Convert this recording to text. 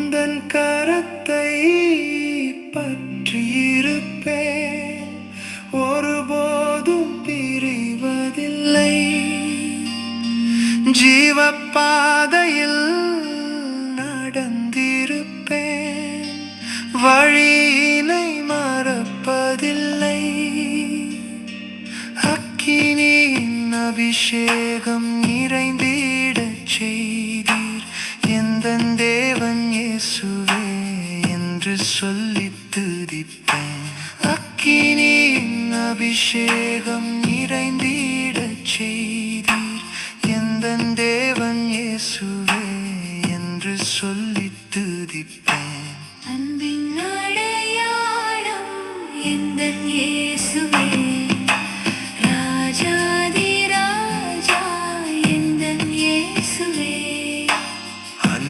உந்தன் கரத்தை பற்றியிருப்பேன், ஒருபோதும் பிரிவதில்லை. ஜீவப்பாதையில் நடந்திருப்பேன், வழியினை மறப்பதில்லை. அக்கினியின் அபிஷேகம் நிறைந்திடச் செய்தீர், எந்தன் தேவன் இயேசுவே என்று சொல்லித் துதிப்பேன். அக்கினியின் அபிஷேகம் நிறைந்திடச் செய்தீர், எந்தன் தேவன் இயேசுவே என்று சொல்லித் துதிப்பேன். அன்பின் அடையாளம் எந்தன் இயேசுவே,